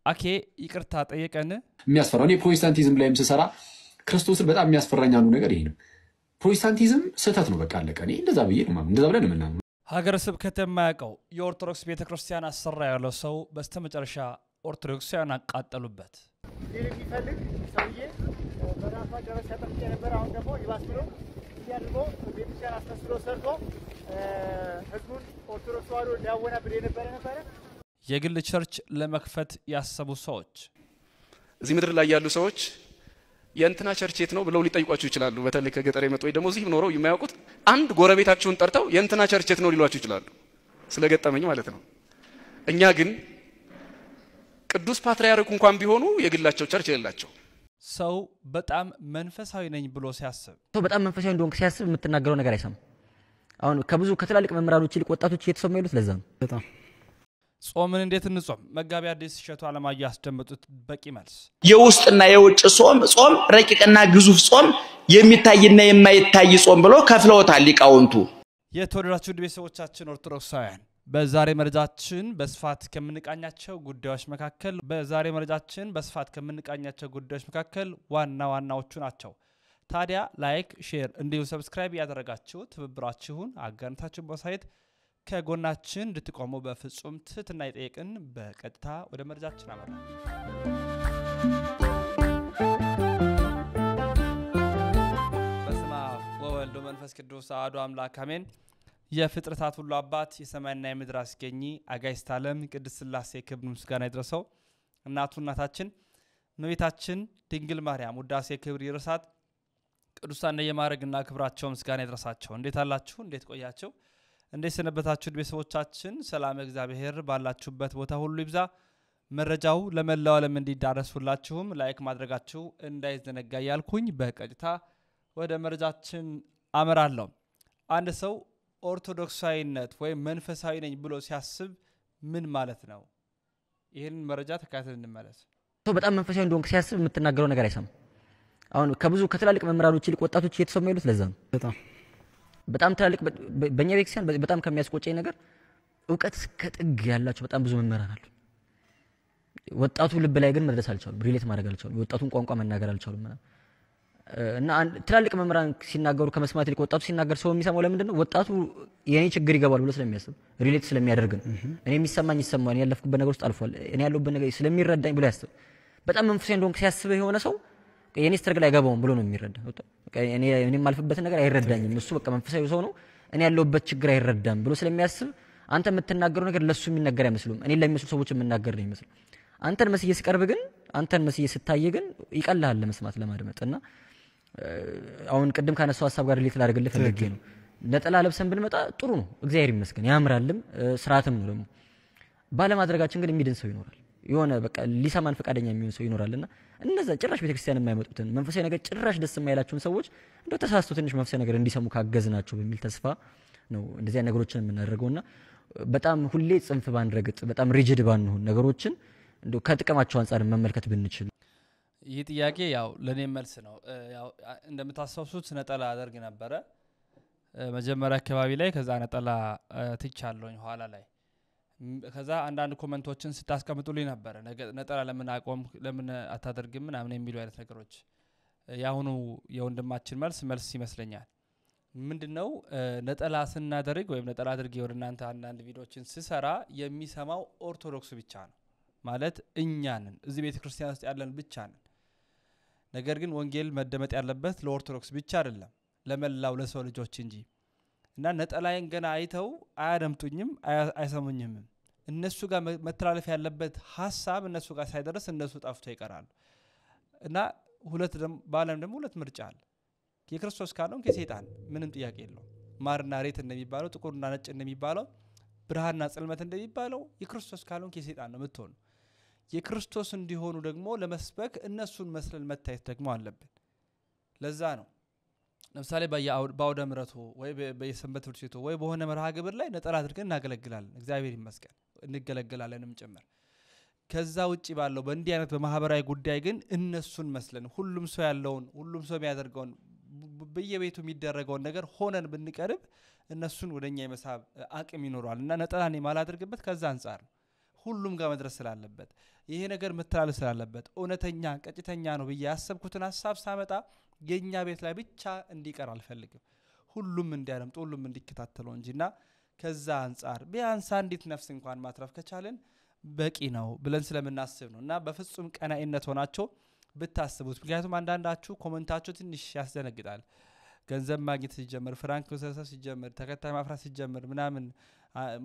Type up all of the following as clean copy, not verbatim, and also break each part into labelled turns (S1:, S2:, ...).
S1: አኬ ይቅርታ ጠየቀን
S2: የሚያስፈራው እኔ ፕሮቴስታንቲዝም ላይም ስሰራ ክርስቶስን በጣም የሚያስፈራኝ አንዱ ነገር ይሄ ነው። ፕሮቴስታንቲዝም ስህተት ነው በቃ አለቀ። እኔ እንደዛ ብዬ ነው እንደዛ ብለን ምናምን
S1: ሀገረ ስብከት የማያውቀው የኦርቶዶክስ ቤተክርስቲያን አሰራ ያለው ሰው በስተመጨረሻ ኦርቶዶክሳውያን አቃጠሉበት።
S3: ይፈልግ ሰውዬ በራፋ ጀረስ ያጠምቅ የነበረ አሁን ደግሞ ይባስ ብሎ ያልቦ ቤተክርስቲያን አስመስሎ ሰርቶ ህዝቡን ኦርቶዶክስ ተዋሕዶ ሊያወናብድ የነበረ
S1: የግል ቸርች ለመክፈት ያሰቡ ሰዎች
S4: እዚህ ምድር ላይ ያሉ ሰዎች የእንትና ቸርች የት ነው ብለው ሊጠይቋችሁ ይችላሉ። በተለይ ከገጠር የመጡ ወይ ደግሞ እዚህ ኖረው የማያውቁት አንድ ጎረቤታችሁን ጠርተው የእንትና ቸርች የት ነው ሊሏችሁ ይችላሉ። ስለገጠመኝ ማለት ነው። እኛ ግን ቅዱስ ፓትርያርኩ እንኳን ቢሆኑ የግላቸው ቸርች የሌላቸው
S1: ሰው በጣም መንፈሳዊ ነኝ ብሎ ሲያስብ
S5: ሰው በጣም መንፈሳዊ እንደሆንክ ሲያስብ የምትናገረው ነገር አይሰማም። አሁን ከብዙ ከተላልቅ መምህራኖች ይልቅ ወጣቶች እየተሰሙ ያሉት ለዛ ነው። በጣም
S1: ጾምን እንዴት እንጾም? መጋቢ አዲስ እሸቱ አለማየሁ ያስደመጡት በቂ መልስ።
S6: የውስጥና የውጭ ጾም ረቂቅና ግዙፍ ጾም የሚታይና የማይታይ ጾም ብሎ ከፍለውታል ሊቃውንቱ።
S1: የተወደዳችሁ ቤተሰቦቻችን ኦርቶዶክሳውያን በዛሬ መረጃችን በስፋት ከምንቃኛቸው ጉዳዮች መካከል ዋና ዋናዎቹ ናቸው። ታዲያ ላይክ፣ ሼር እንዲሁ ሰብስክራይብ ያደረጋችሁ ትብብራችሁን አጋንታችሁ በሳይት ከጎናችን እንድትቆሙ በፍጹም ትህትና ይጠይቅን። በቀጥታ ወደ መረጃችን አመራ። በስመ አብ ወወልድ ወመንፈስ ቅዱስ አሐዱ አምላክ አሜን። የፍጥረታት ሁሉ አባት የሰማይና የምድር አስገኚ አጋዕዝተ ዓለም ቅድስት ሥላሴ ክብር ምስጋና ይድረሰው። እናታችን እመቤታችን ድንግል ማርያም ውዳሴ ክብር ይድረሳት። ቅዱሳን የማዕረግና ክብራቸው ምስጋና ይድረሳቸው። እንዴት አላችሁ? እንዴት ቆያችሁ? እንዴት ሰነበታችሁ? ቤተሰቦቻችን ሰላም እግዚአብሔር ባላችሁበት ቦታ ሁሉ ይብዛ። መረጃው ለመላው ዓለም እንዲዳረስላችሁም ላይክ ማድረጋችሁ እንዳይዘነጋ ያልኩኝ በቀጥታ ወደ መረጃችን አመራለሁ። አንድ ሰው ኦርቶዶክሳዊነት ወይ መንፈሳዊ ነኝ ብሎ ሲያስብ ምን ማለት ነው? ይሄን መረጃ ተካተን እንመለስ።
S5: ሰው በጣም መንፈሳዊ እንደሆንክ ሲያስብ የምትናገረው ነገር አይሰማም። አሁን ከብዙ ከተላልቅ መምህራኖች ይልቅ ወጣቶች እየተሰሙ ያሉት ለዛ ነው። በጣም ተላልቅ በእኛ ቤተክርስቲያን በጣም ከሚያስቆጨኝ ነገር ዕውቀት ከጥግ ያላችሁ በጣም ብዙ መምህራን አሉ። ወጣቱ ልብ ላይ ግን መድረስ አልቻሉም። ሪሌት ማድረግ አልቻሉም። ወጣቱን ቋንቋ መናገር አልቻሉም። እና ተላልቅ መምህራን ሲናገሩ ከመስማት ይልቅ ወጣቱ ሲናገር ሰው የሚሰማው ለምንድን ነው? ወጣቱ የኔ ችግር ይገባል ብሎ ስለሚያስብ ሪሌት ስለሚያደርግ ነው። እኔ የሚሰማኝ ይሰማኝ ያለፍኩበት ነገር ውስጥ አልፏል እኔ ያለሁበት ነገር ስለሚረዳኝ ብሎ ያስብ። በጣም መንፈሳዊ እንደሆንክ ሲያስብ የሆነ ሰው የኔ ስትርግል አይገባውም ብሎ ነው የሚረዳው። እኔ ማልፈበት ነገር አይረዳኝም። እሱ በቃ መንፈሳዊ ሰው ነው እኔ ያለሁበት ችግር አይረዳም ብሎ ስለሚያስብ አንተ የምትናገረው ነገር ለሱ የሚነገር አይመስልም። እኔ ለሚመስሉ ሰዎች የምናገር ነው ይመስል። አንተን መስዬ ሲቀርብ ግን አንተን መስዬ ስታይ ግን ይቀልሃል ለመስማት ለማድመጥና አሁን ቅድም ካነሳው ሐሳብ ጋር ሪሌት ላደርግልህ ፈልጌ ነው። ነጠላ ለብሰን ብንመጣ ጥሩ ነው፣ እግዚአብሔር ይመስገን ያምራልም ስርዓትም ነው። ደግሞ ባለማድረጋችን ግን የሚድን ሰው ይኖራል። የሆነ በቃ ሊሰማን ፈቃደኛ የሚሆን ሰው ይኖራልና እነዛ ጭራሽ ቤተክርስቲያን የማይመጡትን መንፈሳዊ ነገር ጭራሽ ደስ የማይላቸውን ሰዎች እንደው ተሳስቶ ትንሽ መንፈሳዊ ነገር እንዲሰሙ ካገዝናቸው በሚል ተስፋ ነው እንደዚህ ነገሮችን የምናደርገውና በጣም ሁሌ ጽንፍ ባንረግጥ በጣም ሪጂድ ባንሆን ነገሮችን እንደው ከጥቅማቸው አንፃር መመልከት ብንችል።
S1: ይህ ጥያቄ ያው ለኔ መልስ ነው። ያው እንደምታስታውሱት ነጠላ አደርግ ነበር መጀመሪያ አካባቢ ላይ ከዛ ነጠላ ትቻለኝ ኋላ ላይ ከዛ አንዳንድ ኮሜንቶችን ስታስቀምጡልኝ ነበር ነጠላ ለምን አቆም ለምን አታደርግም ምናምን የሚሉ አይነት ነገሮች። ያሁኑ የወንድማችን መልስ ይመስለኛል ምንድነው ነጠላ ስናደርግ ወይም ነጠላ አድርጌ ወደ እናንተ አንዳንድ ቪዲዮዎችን ስሰራ የሚሰማው ኦርቶዶክስ ብቻ ነው ማለት እኛ ነን እዚህ ቤተክርስቲያን ውስጥ ያለን ብቻ ነን። ነገር ግን ወንጌል መደመጥ ያለበት ለኦርቶዶክስ ብቻ አይደለም ለመላው ለሰው ልጆች እንጂ እና ነጠላዬን ገና አይተው አያደምጡኝም አይሰሙኝም። እነሱ ጋር መተላለፍ ያለበት ሐሳብ እነሱ ጋር ሳይደርስ እነሱ ጠፍቶ ይቀራሉ። እና ባለም ደግሞ ሁለት ምርጫ አለ። የክርስቶስ ካልሆንክ የሰይጣን ምንም ጥያቄ የለውም። ማርና ሬት እንደሚባለው ጥቁርና ነጭ እንደሚባለው ብርሃንና ጽልመት እንደሚባለው የክርስቶስ ካልሆንክ የሰይጣን ነው የምትሆነው። የክርስቶስ እንዲሆኑ ደግሞ ለመስበክ እነሱን መስለን መታየት ደግሞ አለብን። ለዛ ነው ለምሳሌ በአውደ ምሕረቱ ወይ በየሰንበት ትምህርት ቤቱ ወይ በሆነ መርሃ ግብር ላይ ነጠላ አድርገን እናገለግላለን። እግዚአብሔር ይመስገን እንገለገላለንም ጭምር። ከዛ ውጪ ባለው በእንዲህ አይነት በማህበራዊ ጉዳይ ግን እነሱን መስለን ሁሉም ሰው ያለውን ሁሉም ሰው የሚያደርገውን በየቤቱ የሚደረገውን ነገር ሆነን ብንቀርብ እነሱን ወደኛ የመሳብ አቅም ይኖራልና ነጠላን የማላደርግበት ከዛ አንፃር ነው። ሁሉም ጋር መድረስ ስላለበት ይሄ ነገር መተላለፍ ስላለበት እውነተኛ ቀጭተኛ ነው ብዬ ያሰብኩትን ሐሳብ ሳመጣ የኛ ቤት ላይ ብቻ እንዲቀር አልፈልግም ሁሉም እንዲያደምጥ ሁሉም እንዲከታተለው እንጂና ከዛ አንፃር ቢያንስ አንዲት ነፍስ እንኳን ማትረፍ ከቻለን በቂ ነው ብለን ስለምናስብ ነውና በፍጹም ቀናኢነት ሆናችሁ ብታስቡት ምክንያቱም አንዳንዳችሁ ኮሜንታችሁ ትንሽ ያስደነግጣል ገንዘብ ማግኘት ሲጀምር ፍራንክ መሰብሰብ ሲጀምር ተከታይ ማፍራት ሲጀምር ምናምን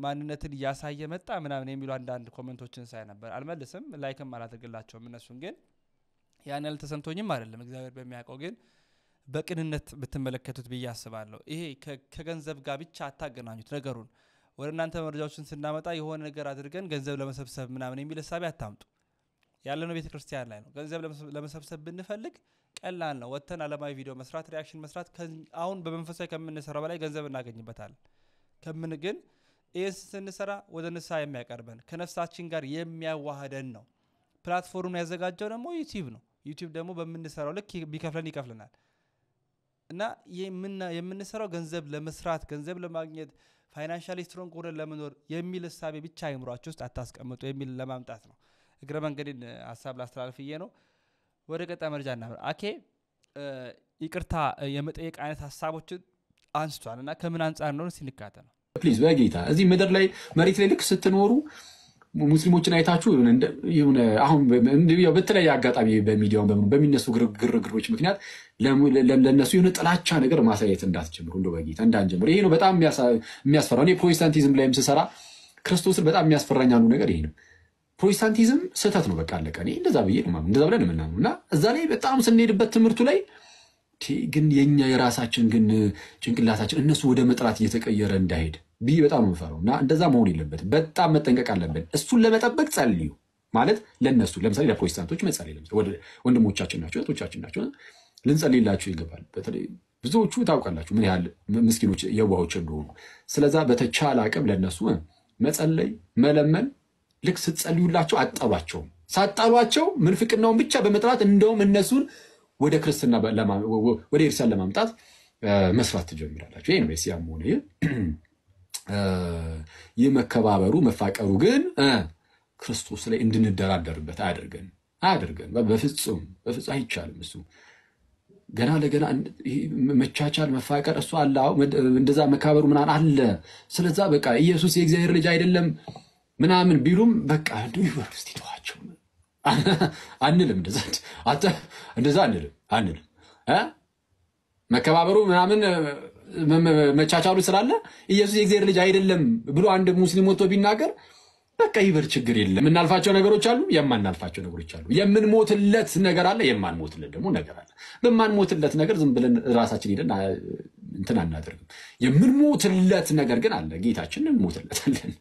S1: ማንነትን ያሳየ መጣ ምናምን የሚሉ አንዳንድ ኮሜንቶችን ሳይ ነበር አልመልስም ላይክም አላደርግላቸውም እነሱን ግን ያን ያልተሰንቶኝም አይደለም እግዚአብሔር በሚያውቀው ግን በቅንነት ብትመለከቱት ብዬ አስባለሁ ይሄ ከገንዘብ ጋር ብቻ አታገናኙት ነገሩን ወደ እናንተ መረጃዎችን ስናመጣ የሆነ ነገር አድርገን ገንዘብ ለመሰብሰብ ምናምን የሚል ሐሳብ ያታምጡ ያለነው ቤተክርስቲያን ላይ ነው ገንዘብ ለመሰብሰብ ብንፈልግ ቀላል ነው ወተን አለማዊ ቪዲዮ መስራት ሪአክሽን መስራት አሁን በመንፈሳዊ ከምንሰራው በላይ ገንዘብ እናገኝበታለን ከምን ግን ኤስ ስንሰራ ወደ ንስሐ የሚያቀርበን ከነፍሳችን ጋር የሚያዋህደን ነው ፕላትፎርሙን ያዘጋጀው ደግሞ ዩቲዩብ ነው ዩቲዩብ ደግሞ በመንሰራው ልክ ቢከፍለን ይከፍለናል እና የምንሰራው ገንዘብ ለመስራት ገንዘብ ለማግኘት ፋይናንሻሊ ስትሮንግ ሆነን ለመኖር የሚል ሐሳብ ብቻ አይምሯችሁ ውስጥ አታስቀምጡ የሚል ለማምጣት ነው እግረ መንገድን ሐሳብ ላስተላልፍዬ ነው ወደ ቀጣይ መረጃ እናምራ አኬ ይቅርታ የመጠየቅ አይነት ሐሳቦችን አንስቷልና ከምን አንፃር ነው ሲንካተ ነው
S2: ፕሊዝ በጌታ እዚህ ምድር ላይ መሬት ላይ ልክ ስትኖሩ ሙስሊሞችን አይታችሁ የሆነ አሁን እንደው በተለያየ አጋጣሚ በሚዲያው በሚነሱ ግርግሮች ምክንያት ለነሱ የሆነ ጥላቻ ነገር ማሳየት እንዳትጀምሩ እንደው በጌታ እንዳንጀምር ይሄ ነው በጣም የሚያስፈራው እኔ ፕሮቴስታንቲዝም ላይም ስሰራ ክርስቶስን በጣም የሚያስፈራኝ አንዱ ነገር ይሄ ነው ፕሮቴስታንቲዝም ስህተት ነው በቃ አለቀ እኔ እንደዛ ብዬ ነው እንደዛ ብለን ምናምንና እዛ ላይ በጣም ስንሄድበት ትምህርቱ ላይ ግን የኛ የራሳችን ግን ጭንቅላታችን እነሱ ወደ መጥራት እየተቀየረ እንዳይሄድ ቢ በጣም ነው ፈራውና እንደዛ መሆን የለበትም በጣም መጠንቀቅ አለብን እሱን ለመጠበቅ ጸልዩ ማለት ለነሱ ለምሳሌ ለፕሮቴስታንቶች መጸለይ ለምሳሌ ወንድሞቻችን ናቸው እህቶቻችን ናቸው ልንጸልይላቸው ይገባል በተለይ ብዙዎቹ ታውቃላችሁ ምን ያህል ምስኪኖች የዋሆች እንደሆኑ ስለዛ በተቻለ አቅም ለነሱ መጸለይ መለመን ልክ ስትጸልዩላቸው አጣሏቸው ሳጣሏቸው ምንፍቅናውን ብቻ በመጥራት እንደውም እነሱን ወደ ክርስትና ወደ ኢየሩሳሌም ለማምጣት መስራት ትጀምራላችሁ ይሄ ነው በሲያም ሆነ የመከባበሩ መፋቀሩ ግን ክርስቶስ ላይ እንድንደራደርበት አያደርገን በፍጹም አይቻልም እሱ ገና ለገና መቻቻል መፋቀር እሱ አላው እንደዛ መከባበሩ ምናን አለ ስለዛ በቃ ኢየሱስ የእግዚአብሔር ልጅ አይደለም ምናምን ቢሉም በቃ እንደው ዩኒቨርሲቲ ተዋቸው አንልም እንደዛ አንልም መከባበሩ ምናምን መቻቻሉ ስላለ ኢየሱስ የእግዚአብሔር ልጅ አይደለም ብሎ አንድ ሙስሊም ወጥቶ ቢናገር በቃ ይበር ችግር የለም ምናልፋቸው ነገሮች አሉ የማናልፋቸው ነገሮች አሉ የምንሞትለት ነገር አለ የማንሞትለት ደግሞ ነገር አለ በማንሞትለት ነገር ዝም ብለን ራሳችን ሄደን እንትን አናደርግም የምንሞትለት ነገር ግን አለ ጌታችንን እንሞትለታለን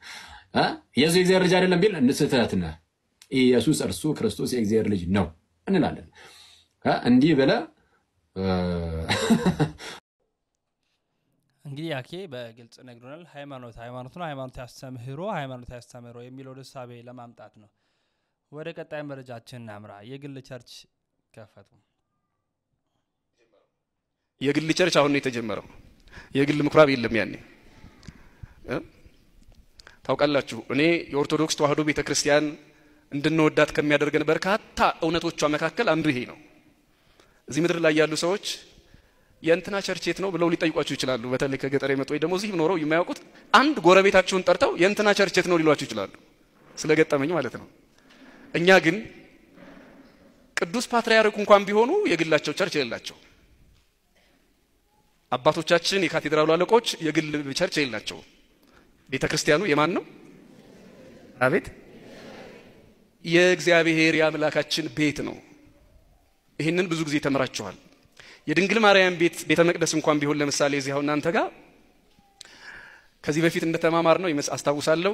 S2: ኢየሱስ የእግዚአብሔር ልጅ አይደለም ቢል እንስተትና ኢየሱስ እርሱ ክርስቶስ የእግዚአብሔር ልጅ ነው እንላለን እንዲህ በለ
S1: እንግዲህ ያኬ በግልጽ ነግሮናል ሃይማኖት ያስተምህሮ የሚለው ሐሳብ ለማምጣት ነው ወደ ቀጣይ መረጃችን እናምራ የግል ቸርች ከፈቱ
S4: የግል ቸርች አሁን ነው የተጀመረው የግል ምኩራብ የለም ያኔ ታውቃላችሁ እኔ የኦርቶዶክስ ተዋህዶ ቤተክርስቲያን እንድንወዳት ከሚያደርገን በርካታ እውነቶቿ መካከል አንዱ ይሄ ነው እዚህ ምድር ላይ ያሉ ሰዎች የእንትና ቸርች ነው ብለው ሊጠይቋችሁ ይችላሉ በተለይ ከገጠር የመጡ ወይ ደግሞ እዚህ ኖረው የማያውቁት አንድ ጎረቤታችሁን ጠርተው የእንትና ቸርች ነው ሊሏችሁ ይችላሉ ስለገጠመኝ ማለት ነው እኛ ግን ቅዱስ ፓትርያርኩ እንኳን ቢሆኑ የግላቸው ቸርች የላቸው አባቶቻችን የካቴድራሉ አለቆች የግል ቸርች የላቸው ቤተክርስቲያኑ የማን ነው አቤት የእግዚአብሔር የአምላካችን ቤት ነው ይሄንን ብዙ ጊዜ ተመራችኋል የድንግል ማርያም ቤተ መቅደስ እንኳን ቢሆን ለምሳሌ እዚያው እናንተ ጋር ከዚህ በፊት እንደተማማር ነው አስተዋውሳለሁ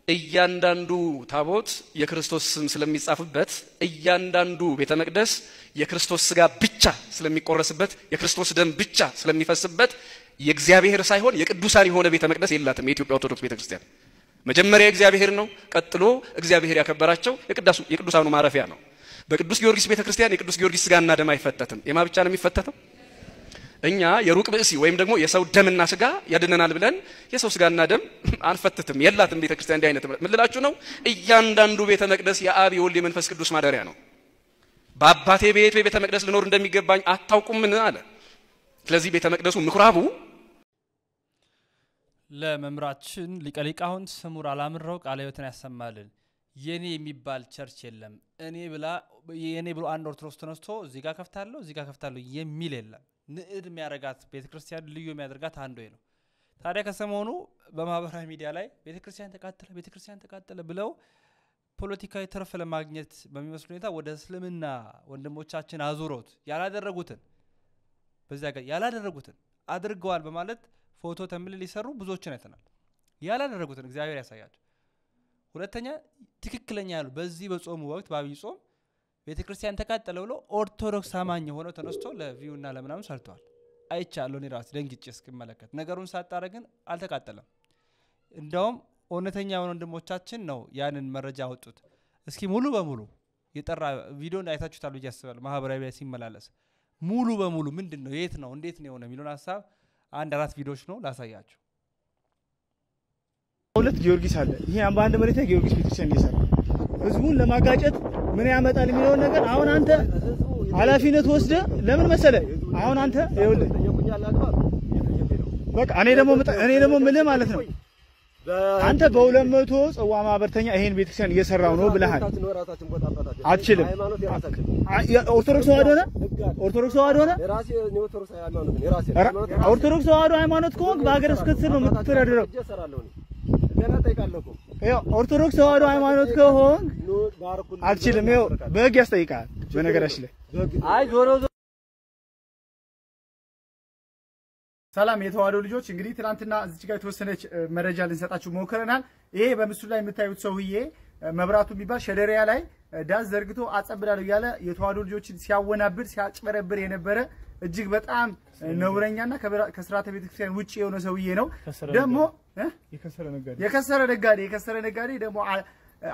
S4: እያንዳንዱ ታቦት የክርስቶስ ስም ስለሚጻፍበት እያንዳንዱ ቤተ መቅደስ የክርስቶስ ሥጋ ብቻ ስለሚቆረስበት የክርስቶስ ደም ብቻ ስለሚፈስበት የእግዚአብሔር ሳይሆን የቅዱሳን የሆነ ቤተ መቅደስ የላትም የኢትዮጵያ ኦርቶዶክስ ቤተክርስቲያን መጀመሪያ እግዚአብሔር ነው ቀጥሎ እግዚአብሔር ያከበራቸው የቅዱሳኑ ማረፊያ ነው በቅዱስ ጊዮርጊስ ቤተክርስቲያን የቅዱስ ጊዮርጊስ ሥጋና ደም አይፈተትም የማ ብቻ ነው የሚፈተተው እኛ የሩቅ ብእሲ ወይም ደግሞ የሰው ደምና ስጋ ያድነናል ብለን የሰው ስጋና ደም አንፈትትም። የላትም ቤተክርስቲያን እንዲህ አይነት ምን ልላችሁ ነው? እያንዳንዱ ቤተ መቅደስ የአብ የወልድ የመንፈስ ቅዱስ ማደሪያ ነው። በአባቴ ቤት ቤተ መቅደስ ልኖር እንደሚገባኝ አታውቁምን አለ። ስለዚህ ቤተ መቅደሱ ምኩራቡ
S1: ለመምራችን ሊቀ ሊቃውንት ስሙር አላምረው ቃለ ሕይወትን ያሰማልን። የኔ የሚባል ቸርች የለም። እኔ ብሎ አንድ ኦርቶዶክስ ተነስቶ እዚህ ጋር ከፍታለሁ የሚል የለም። ንዕድ የሚያደርጋት ቤተክርስቲያን ልዩ የሚያደርጋት አንዱ ነው። ታዲያ ከሰሞኑ በማህበራዊ ሚዲያ ላይ ቤተክርስቲያን ተቃጠለ ብለው ፖለቲካዊ ትርፍ ለማግኘት በሚመስል ሁኔታ ወደ እስልምና ወንድሞቻችን አዙሮት ያላደረጉትን አድርገዋል በማለት ፎቶ ተምልል ሊሰሩ ብዙዎችን አይተናል። ያላደረጉትን እግዚአብሔር ያሳያቸው። ሁለተኛ ትክክለኛ ያሉ በዚህ በጾሙ ወቅት በአብይ ጾም ቤተክርስቲያን ተቃጠለ ብሎ ኦርቶዶክስ አማኝ ሆኖ ተነስቶ ለቪውና ለምናምን ሰርተዋል። አይቻለሁ እኔ ራሴ ደንግጬ እስከመለከት ነገሩን ሳጣራ ግን አልተቃጠለም። እንደውም እውነተኛ ወንድሞቻችን ነው ያንን መረጃ አወጡት። እስኪ ሙሉ በሙሉ የጠራ ቪዲዮን አይታችሁታል ብዬ አስባለሁ። ማህበራዊ ላይ ሲመላለስ ሙሉ በሙሉ ምንድነው የት ነው እንዴት ነው የሆነ የሚሉን ሐሳብ አንድ አራት ቪዲዮዎች ነው ላሳያችሁ።
S3: ሁለት ጊዮርጊስ አለ። ይሄ አምባ አንድ መሬት ላይ ጊዮርጊስ ቤተክርስቲያን እየሰራ ህዝቡን ለማጋጨት ምን ያመጣል የሚለው ነገር አሁን አንተ ኃላፊነት ወስደ ለምን መሰለ አሁን አንተ ይኸውልህ በቃ እኔ ደግሞ ምን ማለት ነው አንተ በ200 ጽዋ ማህበርተኛ ይሄን ቤተክርስቲያን እየሰራው ነው ብለሃል። አትችልም። ኦርቶዶክስ ተዋህዶ ሆነ ኦርቶዶክስ ተዋህዶ ሃይማኖት ከሆንክ በሀገረ ስብከት ስር ነው የምትተዳደረው። ኦርቶዶክስ ተዋህዶ ሃይማኖት ከሆንክ አትችልም። ይኸው በህግ ያስጠይቃል። በነገራችን ላይ ሰላም የተዋህዶ ልጆች፣ እንግዲህ ትናንትና እዚህ ጋር የተወሰነች መረጃ ልንሰጣችሁ ሞክረናል። ይሄ በምስሉ ላይ የምታዩት ሰውዬ መብራቱ የሚባል ሸደሪያ ላይ ዳስ ዘርግቶ አጸብላለሁ ያለ የተዋህዶ ልጆችን ሲያወናብር ሲያጭበረብር የነበረ እጅግ በጣም ነውረኛና ከስርዓተ ቤተክርስቲያን ውጪ የሆነ ሰውዬ ነው። ደግሞ የከሰረ ነጋዴ ደግሞ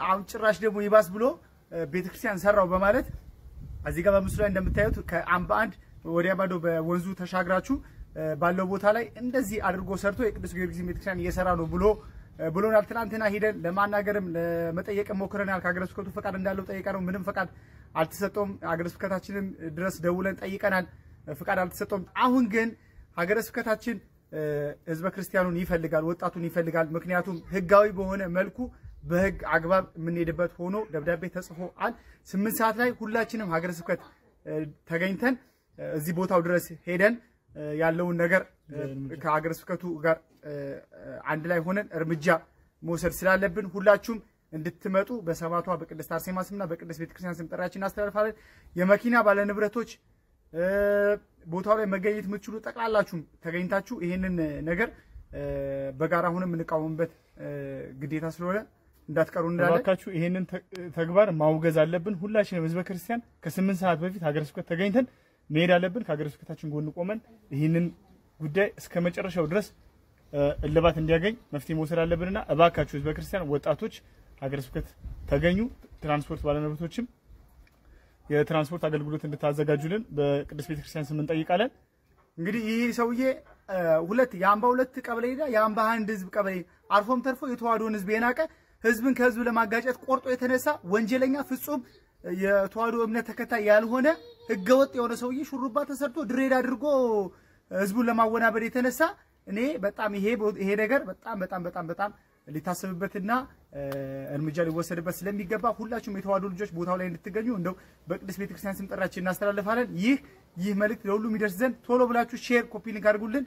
S3: አሁን ጭራሽ ደግሞ ይባስ ብሎ ቤተክርስቲያን ሰራው በማለት እዚህ ጋር በምስሉ ላይ እንደምታዩት ከአምባ አንድ ወዲያ ባዶ በወንዙ ተሻግራችሁ ባለው ቦታ ላይ እንደዚህ አድርጎ ሰርቶ የቅዱስ ጊዮርጊስ ቤተክርስቲያን እየሰራ ነው ብሎናል። ትናንትና ሄደን ለማናገርም ለመጠየቅም ሞክረናል። ከሀገረ ስብከቱ ፈቃድ እንዳለው ጠይቀነው ምንም ፈቃድ አልተሰጠውም። ሀገረ ስብከታችንም ድረስ ደውለን ጠይቀናል፣ ፈቃድ አልተሰጠውም። አሁን ግን ሀገረ ስብከታችን ህዝበ ክርስቲያኑን ይፈልጋል፣ ወጣቱን ይፈልጋል። ምክንያቱም ህጋዊ በሆነ መልኩ በህግ አግባብ የምንሄድበት ሆኖ ደብዳቤ ተጽፎአል። 8 ሰዓት ላይ ሁላችንም ሀገረ ስብከት ተገኝተን እዚህ ቦታው ድረስ ሄደን ያለውን ነገር ከሀገረ ስብከቱ ጋር አንድ ላይ ሆነን እርምጃ መውሰድ ስላለብን ሁላችሁም እንድትመጡ በሰባቷ በቅድስት አርሴማ ስምና በቅድስት ቤተክርስቲያን ስም ጥሪያችንን እናስተላልፋለን። የመኪና ባለንብረቶች ቦታው ላይ መገኘት የምትችሉ ጠቅላላችሁም ተገኝታችሁ ይሄንን ነገር በጋራ ሆነን የምንቃወምበት ግዴታ ስለሆነ እንዳትቀሩ እንላለን። ባካችሁ ይሄንን ተግባር ማውገዝ አለብን። ሁላችንም ህዝበ ክርስቲያን ከ8 ሰዓት በፊት ሀገረ ስብከት ተገኝተን መሄድ አለብን። ከሀገረ ስብከታችን ጎን ቆመን ይሄንን ጉዳይ እስከ መጨረሻው ድረስ እልባት እንዲያገኝ መፍትሄ መውሰድ አለብንና እባካችሁ ህዝበ ክርስቲያን ወጣቶች ሀገረ ስብከት ተገኙ። ትራንስፖርት ባለንብረቶችም የትራንስፖርት አገልግሎት እንድታዘጋጁልን በቅድስት ቤተክርስቲያን ስም እንጠይቃለን። እንግዲህ ይሄ ሰውዬ የአምባ ሁለት ቀበሌና የአምባ አንድ ህዝብ ቀበሌ አርፎም ተርፎ የተዋህዶን ህዝብ የናቀ ህዝብን ከህዝብ ለማጋጨት ቆርጦ የተነሳ ወንጀለኛ ፍጹም የተዋህዶ እምነት ተከታይ ያልሆነ ህገወጥ የሆነ ሰውዬ ሹሩባ ተሰርቶ ድሬድ አድርጎ ህዝቡን ለማወናበድ የተነሳ እኔ በጣም ይሄ ነገር በጣም ሊታሰብበትና እርምጃ ሊወሰድበት ስለሚገባ ሁላችሁም የተዋህዶ ልጆች ቦታው ላይ እንድትገኙ እንደው በቅድስት ቤተክርስቲያን ስም ጥሪያችንን እናስተላልፋለን። ይህ መልእክት ለሁሉም ይደርስ ዘንድ ቶሎ ብላችሁ ሼር ኮፒ ሊንክ አድርጉልን።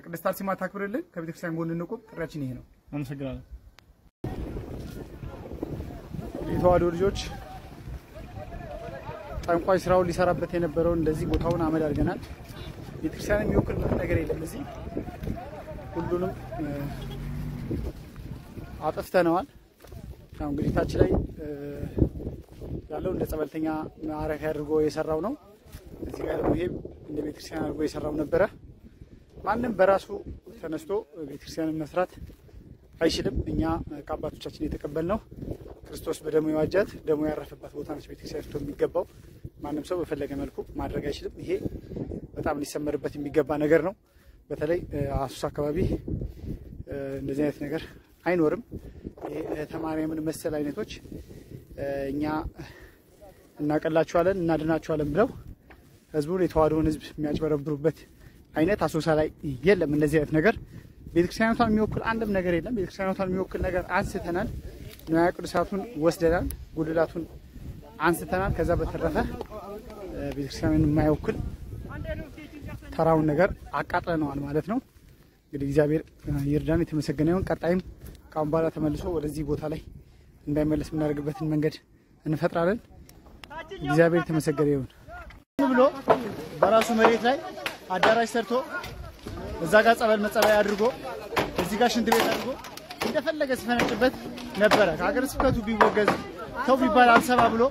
S3: ቅድስት አርሴማ ታክብርልን። ከቤተክርስቲያን ጎን እንቆም። ጥሪያችን ይሄ ነው። አመሰግናለሁ። የተዋህዶ ልጆች ጠንቋይ ስራውን ሊሰራበት የነበረው እንደዚህ ቦታውን አመድ አድርገናል። ቤተክርስቲያን የሚወክል ነገር የለም። እዚህ ሁሉንም አጥፍተነዋል። ያው እንግዲህ ታች ላይ ያለው እንደ ጸበልተኛ ማረፊያ አድርጎ የሰራው ነው። እዚህ ጋር ደግሞ ይሄ እንደ ቤተክርስቲያን አድርጎ የሰራው ነበረ። ማንም በራሱ ተነስቶ ቤተክርስቲያንን መስራት አይችልም። እኛ ከአባቶቻችን የተቀበልነው ክርስቶስ በደሙ የዋጃት ደሙ ያረፈባት ቦታ ነች ቤተክርስቲያን የሚገባው። ማንም ሰው በፈለገ መልኩ ማድረግ አይችልም። ይሄ በጣም ሊሰመርበት የሚገባ ነገር ነው። በተለይ አሱሳ አካባቢ እንደዚህ አይነት ነገር አይኖርም። ተማሪያምን መሰል አይነቶች እኛ እናቀላቸዋለን እናድናቸዋለን ብለው ህዝቡን የተዋህዶን ህዝብ የሚያጭበረብሩበት አይነት አሶሳ ላይ የለም። እንደዚህ አይነት ነገር ቤተክርስቲያኗን የሚወክል አንድም ነገር የለም። ቤተክርስቲያኗን የሚወክል ነገር አንስተናል፣ ንዋየ ቅዱሳቱን ወስደናል፣ ጉልላቱን አንስተናል። ከዛ በተረፈ ቤተክርስቲያኑን የማይወክል ተራውን ነገር አቃጥለነዋል ማለት ነው። እንግዲህ እግዚአብሔር ይርዳን፣ የተመሰገነ ይሁን። ቀጣይም ካሁን በኋላ ተመልሶ ወደዚህ ቦታ ላይ እንዳይመለስ የምናደርግበትን መንገድ እንፈጥራለን። እግዚአብሔር የተመሰገነ ይሁን ብሎ በራሱ መሬት ላይ አዳራሽ ሰርቶ እዛ ጋር ጸበል መጸለያ አድርጎ እዚህ ጋር ሽንት ቤት አድርጎ እንደፈለገ ሲፈነጭበት ነበረ። ከሀገረ ስብከቱ ቢወገዝ ተው ቢባል አልሰማ ብሎ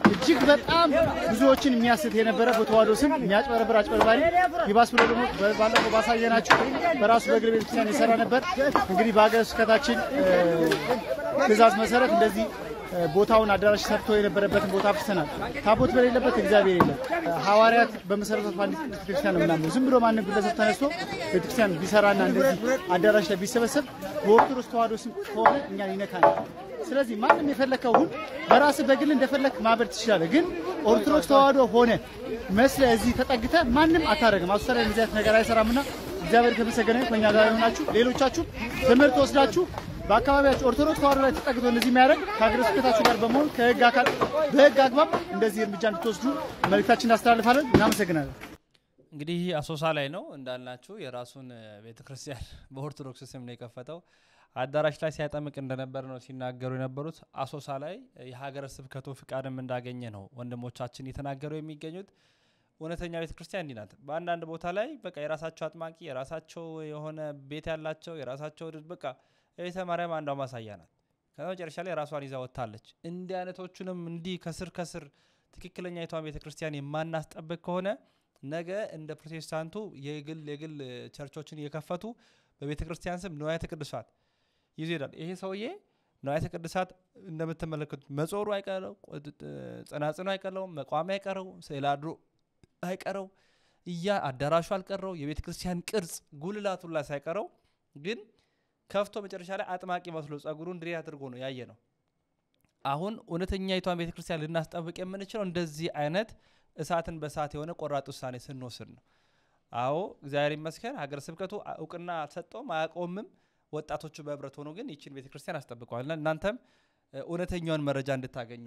S3: እጅግ በጣም ብዙዎችን የሚያስት የነበረ በተዋህዶ ስም የሚያጭበረብር አጭበርባሪ ይባስ ብሎ ደግሞ ባለፈው ባሳየናችሁ በራሱ በግል ቤተክርስቲያን ይሰራ ነበር። እንግዲህ በሀገረ ስብከታችን ትእዛዝ መሰረት እንደዚህ ቦታውን አዳራሽ ሰርቶ የነበረበትን ቦታ አፍርሰናል። ታቦት በሌለበት እግዚአብሔር የለም። ሐዋርያት በመሰረቱት አንዲት ቤተክርስቲያን ነው ምናምን ዝም ብሎ ማንም ግለሰብ ተነስቶ ቤተክርስቲያን ቢሰራና እንደዚህ አዳራሽ ላይ ቢሰበሰብ በኦርቶዶክስ ተዋህዶ ስም ከሆነ እኛን ይነካናል። ስለዚህ ማንም የፈለከው ሁሉ በራስ በግል እንደፈለክ ማበር ትችላለህ። ግን ኦርቶዶክስ ተዋህዶ ሆነ መስለ እዚህ ተጠግተ ማንም አታረግም። አሱሳ ላይ እንደዚህ ነገር አይሰራምና እግዚአብሔር ከመሰገነ ከኛ ጋር ይሆናችሁ። ሌሎቻችሁ ትምህርት ወስዳችሁ በአካባቢያችሁ ኦርቶዶክስ ተዋህዶ ላይ ተጠግቶ እንደዚህ የሚያደርግ ከሀገረ ስብከታችሁ ጋር በመሆን ከህግ አካል በህግ አግባብ እንደዚህ እርምጃ እንድትወስዱ መልእክታችን እናስተላልፋለን። እናመሰግናለን።
S1: እንግዲህ አሶሳ ላይ ነው እንዳልናችሁ የራሱን ቤተክርስቲያን በኦርቶዶክስ ስም ነው የከፈተው። አዳራሽ ላይ ሲያጠምቅ እንደነበር ነው ሲናገሩ የነበሩት። አሶሳ ላይ የሀገረ ስብከቱ ፍቃድም እንዳገኘ ነው ወንድሞቻችን እየተናገሩ የሚገኙት። እውነተኛ ቤተክርስቲያን እንዲህ ናት። በአንዳንድ ቦታ ላይ በቃ የራሳቸው አጥማቂ የራሳቸው የሆነ ቤት ያላቸው የራሳቸው በቃ ቤተ ማርያም አንዷ ማሳያ ናት። ከመጨረሻ ላይ ራሷን ይዛ ወጣለች። እንዲህ አይነቶቹንም እንዲህ ከስር ትክክለኛ የቷን ቤተክርስቲያን የማናስጠብቅ ከሆነ ነገ እንደ ፕሮቴስታንቱ የግል ቸርቾችን እየከፈቱ በቤተክርስቲያን ስም ንዋያተ ቅዱሳት ይዞ ይላል። ይሄ ሰውዬ ንዋያተ ቅዱሳት እንደምትመለከቱት መጾሩ አይቀረው፣ ጸናጽኑ አይቀረው፣ መቋሚያ አይቀረው፣ ስዕል አድሮ አይቀረው፣ አዳራሹ አልቀረው፣ የቤተክርስቲያን ቅርጽ ጉልላቱላ ሳይቀረው ግን ከፍቶ መጨረሻ ላይ አጥማቂ መስሎ ጸጉሩን ድሬ አድርጎ ነው ያየ ነው። አሁን እውነተኛይቷን ቤተክርስቲያን ልናስጠብቅ የምንችለው እንደዚህ አይነት እሳትን በእሳት የሆነ ቆራጥ ውሳኔ ስንወስድ ነው። አዎ እግዚአብሔር ይመስገን ሀገረ ስብከቱ እውቅና አልሰጠውም አያቆምም። ወጣቶቹ በህብረት ሆኖ ግን ይችን ቤተክርስቲያን አስጠብቀዋልና እናንተም እውነተኛውን መረጃ እንድታገኙ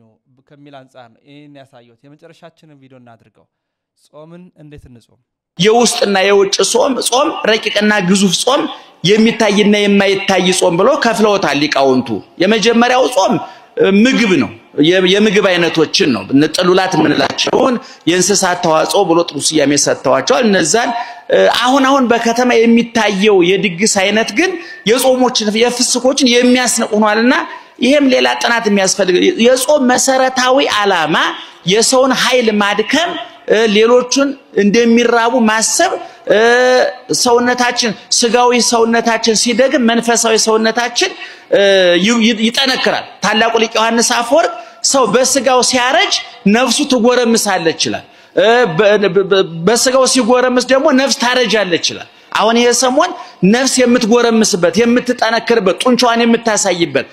S1: ከሚል አንፃር ነው ይሄን ያሳየሁት። የመጨረሻችንን ቪዲዮ እናድርገው። ጾምን እንዴት እንጾም?
S6: የውስጥና የውጭ ጾም ረቂቅና ግዙፍ ጾም የሚታይና የማይታይ ጾም ብሎ ከፍለውታል ሊቃውንቱ። የመጀመሪያው ጾም ምግብ ነው። የምግብ አይነቶችን ነው ጥሉላት የምንላቸውን የእንስሳት ተዋጽኦ ብሎ ጥሩ ስያሜ ሰጥተዋቸዋል። እነዛን አሁን በከተማ የሚታየው የድግስ አይነት ግን የጾሞችን የፍስኮችን የሚያስንቅ ሆኗልና ይሄም ሌላ ጥናት የሚያስፈልግ የጾም መሰረታዊ ዓላማ የሰውን ኃይል ማድከም ሌሎችን እንደሚራቡ ማሰብ ሰውነታችን ስጋዊ ሰውነታችን ሲደግም መንፈሳዊ ሰውነታችን ይጠነክራል። ታላቁ ሊቅ ዮሐንስ አፈወርቅ ሰው በስጋው ሲያረጅ ነፍሱ ትጎረምሳለች ይላል። በስጋው ሲጎረምስ ደግሞ ነፍስ ታረጃለች ይላል። አሁን ይሄ ሰሞን ነፍስ የምትጎረምስበት የምትጠነክርበት ጡንቻዋን የምታሳይበት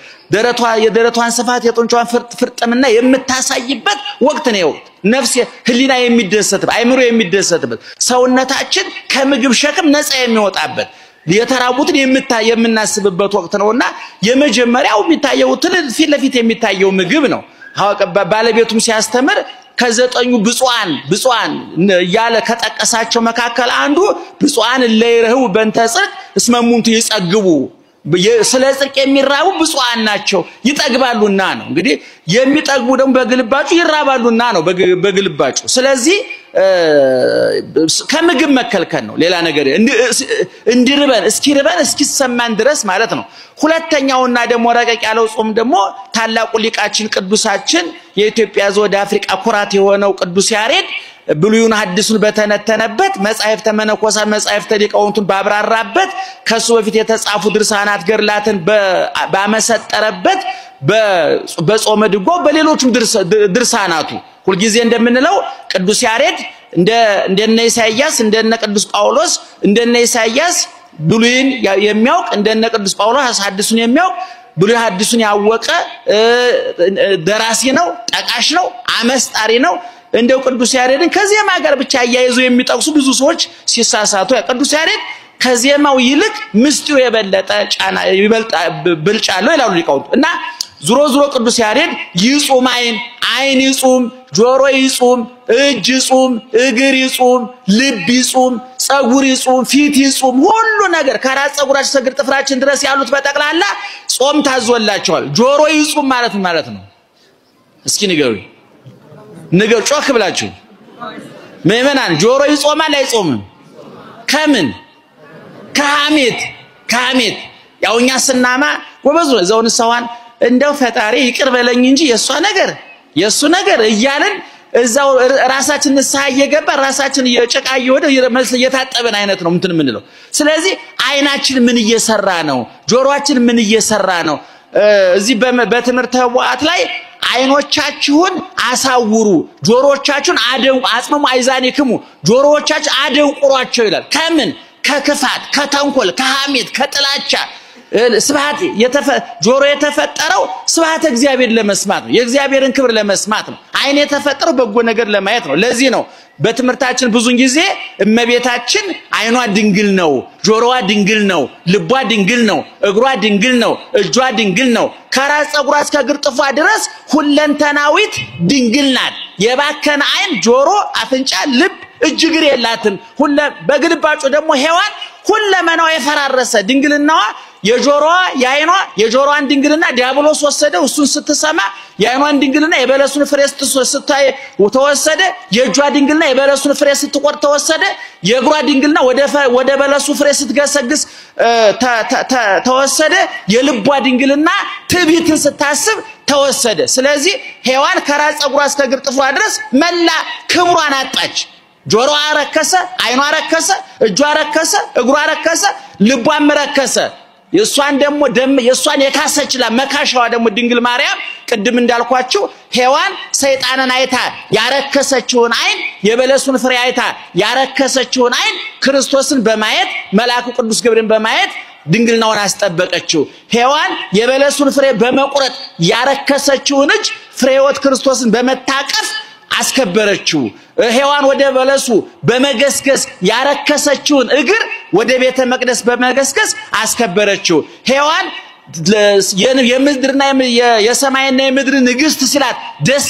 S6: የደረቷን ስፋት የጡንቻዋን ፍርጥምና የምታሳይበት ወቅት ነው። ነፍስ ህሊና የሚደሰትበት አይምሮ የሚደሰትበት ሰውነታችን ከምግብ ሸክም ነፃ የሚወጣበት የተራቡትን የምናስብበት ወቅት ነውና የመጀመሪያው የሚታየው ፊት ለፊት የሚታየው ምግብ ነው። ባለቤቱም ሲያስተምር ከዘጠኙ ብፁዓን ያለ ከጠቀሳቸው መካከል አንዱ ብፁዓን ለይረህው በእንተ ጽድቅ እስመ እሙንቱ ይጸግቡ ስለ ጽድቅ የሚራቡ ብፁዓን ናቸው ይጠግባሉና ነው። እንግዲህ የሚጠግቡ ደግሞ በግልባጩ ይራባሉና ነው በግልባጩ። ስለዚህ ከምግብ መከልከል ነው። ሌላ ነገር እንዲርበን እስኪሰማን ድረስ ማለት ነው። ሁለተኛውና ደግሞ ረቀቅ ያለው ጾም ደግሞ ታላቁ ሊቃችን ቅዱሳችን የኢትዮጵያ ዘወደ አፍሪካ ኩራት የሆነው ቅዱስ ያሬድ ብሉይን ሐዲሱን በተነተነበት መጻሕፍተ መነኮሳት መጻሕፍተ ሊቃውንቱን ባብራራበት ከሱ በፊት የተጻፉ ድርሳናት ገድላትን ባመሰጠረበት በጾመ ድጓው በሌሎችም ድርሳናቱ ሁልጊዜ እንደምንለው ቅዱስ ያሬድ እንደነ ኢሳይያስ እንደነ ቅዱስ ጳውሎስ እንደነ ኢሳይያስ ብሉይን የሚያውቅ እንደነ ቅዱስ ጳውሎስ ሐዲሱን የሚያውቅ ብሉይ ሐዲሱን ያወቀ ደራሲ ነው ጠቃሽ ነው አመስጣሪ ነው እንደው ቅዱስ ያሬድን ከዜማ ጋር ብቻ ያያይዙ የሚጠቅሱ ብዙ ሰዎች ሲሳሳቱ ቅዱስ ያሬድ ከዜማው ይልቅ ምስጢሩ የበለጠ ጫና ይበልጣ ብልጫለው ይላሉ ሊቃውንቱ እና ዙሮ ቅዱስ ያሬድ ይጹም አይን ይጹም ጆሮ ይጹም እጅ ይጹም እግር ይጹም ልብ ይጹም ጸጉር ይጹም ፊት ይጹም ሁሉ ነገር ከራስ ጸጉራችን ሰግር ጥፍራችን ድረስ ያሉት በጠቅላላ ጾም ታዞላቸዋል ጆሮ ይጹም ማለት ነው እስኪ ንገሩ ጮክ ብላችሁ ምእመናን ጆሮ ይጾማል አይጾምም ከምን ከሐሜት ያውኛ ስናማ ጎበዝ ዘውን ሰዋን እንደው ፈጣሪ ይቅር በለኝ እንጂ የሱ ነገር እያለን እዛው ራሳችን ንስሐ እየገባ ራሳችን እየጨቃየ ወደ መልስ እየታጠበን አይነት ነው እንትን ምንለው ስለዚህ አይናችን ምን እየሰራ ነው ጆሮአችን ምን እየሰራ ነው እዚህ በትምህርተ ኅቡዓት ላይ አይኖቻችሁን አሳውሩ ጆሮዎቻችሁን አጽመሙ አይዛኒክሙ ጆሮዎቻችሁ አደንቁሯቸው ይላል ከምን ከክፋት ከተንኮል ከሐሜት ከጥላቻ ስብሐት ጆሮ የተፈጠረው ስብሐት እግዚአብሔር ለመስማት ነው የእግዚአብሔርን ክብር ለመስማት ነው አይን የተፈጠረው በጎ ነገር ለማየት ነው ለዚህ ነው በትምህርታችን ብዙን ጊዜ እመቤታችን አይኗ ድንግል ነው ጆሮዋ ድንግል ነው ልቧ ድንግል ነው እግሯ ድንግል ነው እጇ ድንግል ነው ከራስ ጸጉሯ እስከ እግር ጥፍሯ ድረስ ሁለንተናዊት ድንግል ናት የባከነ አይን ጆሮ አፍንጫ ልብ እጅ እግር የላትም በግልባጩ ደግሞ ሔዋን ሁለመናው የፈራረሰ ድንግልናዋ የጆሮዋ ያይኗ የጆሮዋን ድንግልና ዲያብሎስ ወሰደው እሱን ስትሰማ ያይኗን ድንግልና የበለሱን ፍሬ ስታይ ተወሰደ የጇ ድንግልና የበለሱን ፍሬ ስትቆርጥ ተወሰደ የእግሯ ድንግልና ወደ በለሱ ፍሬ ስትገሰግስ ተወሰደ የልቧ ድንግልና ትዕቢትን ስታስብ ተወሰደ ስለዚህ ሔዋን ከራስ ጸጉሯ እስከ እግር ጥፍሯ ድረስ መላ ክብሯን አጣች ጆሮዋ ረከሰ አይኗ ረከሰ እጇ ረከሰ እግሯ ረከሰ ልቧም ረከሰ የሷን የካሰችላ መካሻዋ ደግሞ ድንግል ማርያም ቅድም እንዳልኳችሁ ሔዋን ሰይጣንን አይታ ያረከሰችውን አይን የበለሱን ፍሬ አይታ ያረከሰችውን አይን ክርስቶስን በማየት መልአኩ ቅዱስ ገብርኤልን በማየት ድንግልናውን አስጠበቀችው ሔዋን የበለሱን ፍሬ በመቁረጥ ያረከሰችውን እጅ ፍሬዎት ክርስቶስን በመታቀፍ አስከበረችው ሔዋን ወደ በለሱ በመገስገስ ያረከሰችውን እግር ወደ ቤተ መቅደስ በመገስገስ አስከበረችው ሔዋን የምድርና የሰማይና የምድር ንግስት ሲላት ደስ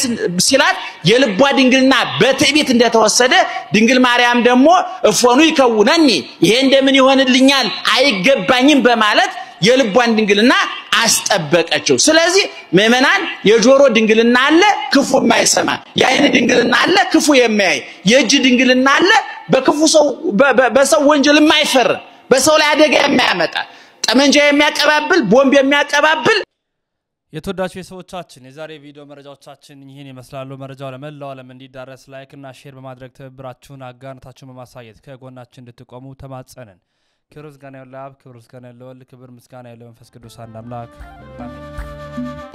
S6: ሲላት የልቧ ድንግልና በትዕቢት እንደተወሰደ ድንግል ማርያም ደግሞ እፎኑ ይከውነኒ ይሄ እንደምን ይሆንልኛል አይገባኝም በማለት የልቧን ድንግልና አስጠበቀችው ስለዚህ ምእመናን የጆሮ ድንግልና አለ ክፉ የማይሰማ የአይን ድንግልና አለ ክፉ የማያይ የእጅ ድንግልና አለ በክፉ ሰው በሰው ወንጀል የማይፈር በሰው ላይ አደጋ የማያመጣ ጠመንጃ የሚያቀባብል ቦምብ የሚያቀባብል
S1: የተወዳጁ የሰዎቻችን የዛሬ ቪዲዮ መረጃዎቻችን ይሄን ይመስላሉ መረጃው ለመላው ዓለም እንዲዳረስ ላይክ እና ሼር በማድረግ ትብብራችሁን አጋርታችሁን በማሳየት ከጎናችን እንድትቆሙ ተማጸንን ክብር ምስጋና ለአብ ክብር ምስጋና ለወልድ ክብር ምስጋና ለመንፈስ ቅዱስ አንድ አምላክ አሜን